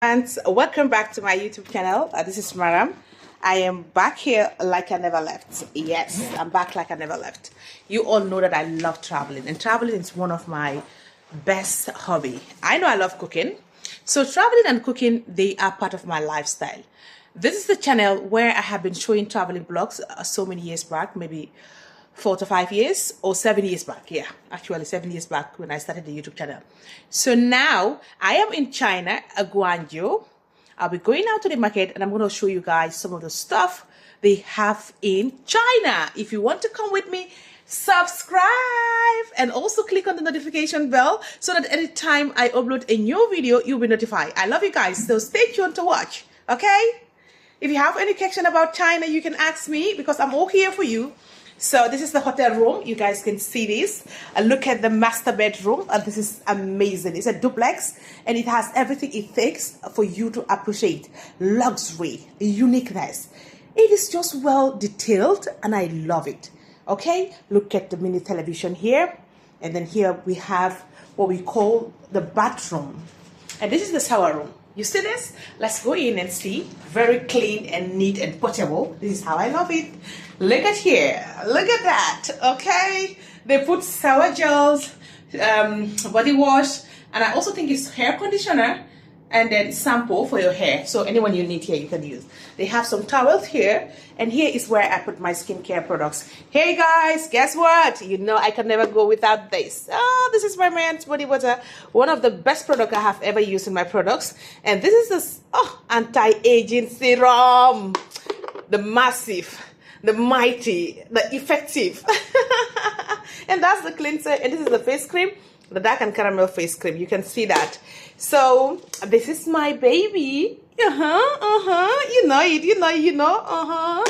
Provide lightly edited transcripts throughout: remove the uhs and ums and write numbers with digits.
And welcome back to my YouTube channel. This is Maram. I am back here like I never left. Yes, I'm back like I never left. You all know that I love traveling, and traveling is one of my best hobby. I know I love cooking, so traveling and cooking, they are part of my lifestyle. This is the channel where I have been showing traveling vlogs so many years back, maybe 4 to 5 years or 7 years back. Yeah, actually 7 years back when I started the YouTube channel. So now I am in China, Guangzhou. I'll be going out to the market and I'm going to show you guys some of the stuff they have in China. If you want to come with me, subscribe and also click on the notification bell so that anytime I upload a new video, you'll be notified. I love you guys, so stay tuned to watch, okay? If you have any question about China, you can ask me because I'm all here for you. So this is the hotel room. You guys can see this. Look at the master bedroom. This is amazing. It's a duplex and it has everything it takes for you to appreciate luxury, uniqueness. It is just well detailed and I love it. Okay, look at the mini television here. And then here we have what we call the bathroom. And this is the shower room. You see this? Let's go in and see. Very clean and neat and portable. This is how I love it. Look at here. Look at that. Okay. They put shower gels, body wash, and I also think it's hair conditioner and then shampoo for your hair. So anyone you need here, you can use. They have some towels here, and here is where I put my skincare products. Hey guys, guess what? You know I can never go without this. Oh, this is my man's body water. One of the best products I have ever used in my products. And this is the anti-aging serum. The massive, the mighty, the effective. And that's the cleanser. And this is the face cream, the dark and caramel face cream. You can see that. So this is my baby. You know it.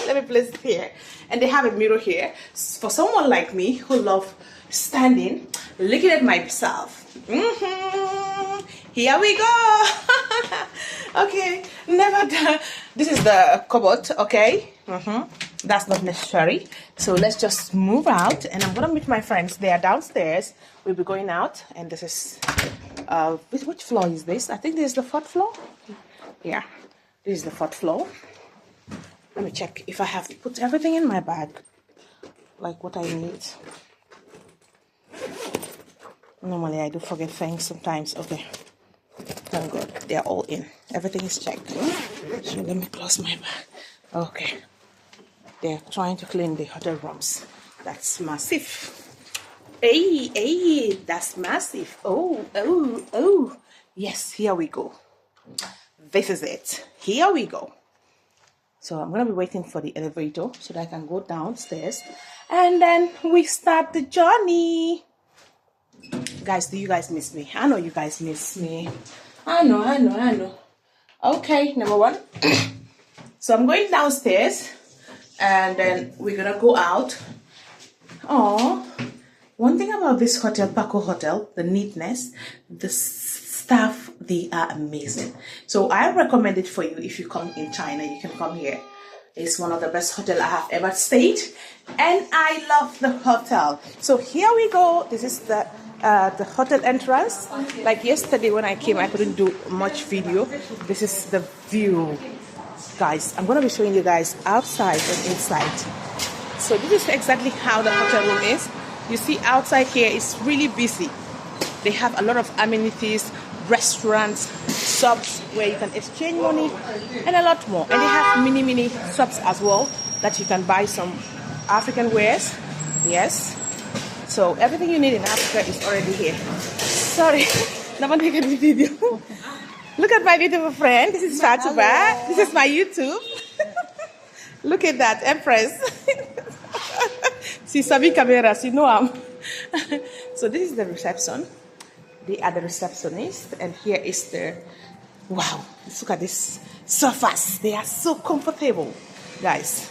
Let me place it here. And they have a mirror here for someone like me who love standing, looking at myself. Here we go. Okay, never done. This is the cupboard. Okay. That's not necessary. So let's just move out, and I'm gonna meet my friends. They are downstairs. We'll be going out, and this is which floor is this? I think this is the 4th floor. Yeah, this is the 4th floor. Let me check if I have put everything in my bag, like what I need. Normally I do forget things sometimes. Okay, thank God they're all in. Everything is checked. So let me close my bag. Okay, they're trying to clean the hotel rooms. That's massive. Hey, that's massive. Oh. Yes, here we go. This is it. Here we go. So I'm going to be waiting for the elevator so that I can go downstairs. And then we start the journey. Guys, do you guys miss me? I know you guys miss me. I know. Okay, number one. So I'm going downstairs. And then we're going to go out. Oh. One thing about this hotel, Paco Hotel, the neatness, the staff, they are amazing. So I recommend it for you. If you come in China, you can come here. It's one of the best hotels I have ever stayed. And I love the hotel. So here we go. This is the hotel entrance. Like yesterday when I came, I couldn't do much video. This is the view. Guys, I'm going to be showing you guys outside and inside. So this is exactly how the hotel room is. You see outside here is really busy. They have a lot of amenities, restaurants, shops where you can exchange money and a lot more. And they have mini shops as well that you can buy some African wares. Yes. So everything you need in Africa is already here. Sorry, never make a video. Look at my beautiful friend. This is Fatuba. This is my YouTube. Look at that, Empress. See, Sabi cameras, you know I'm. So this is the reception. They are the receptionists, and here is the, wow, let's look at this sofas. They are so comfortable, guys.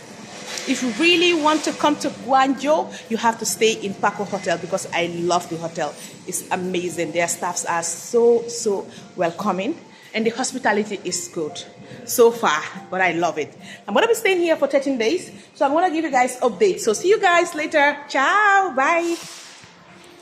If you really want to come to Guangzhou, you have to stay in Paco Hotel because I love the hotel. It's amazing. Their staffs are so welcoming, and the hospitality is good so far, but I love it. I'm going to be staying here for 13 days, so I'm going to give you guys updates. So see you guys later. Ciao, bye.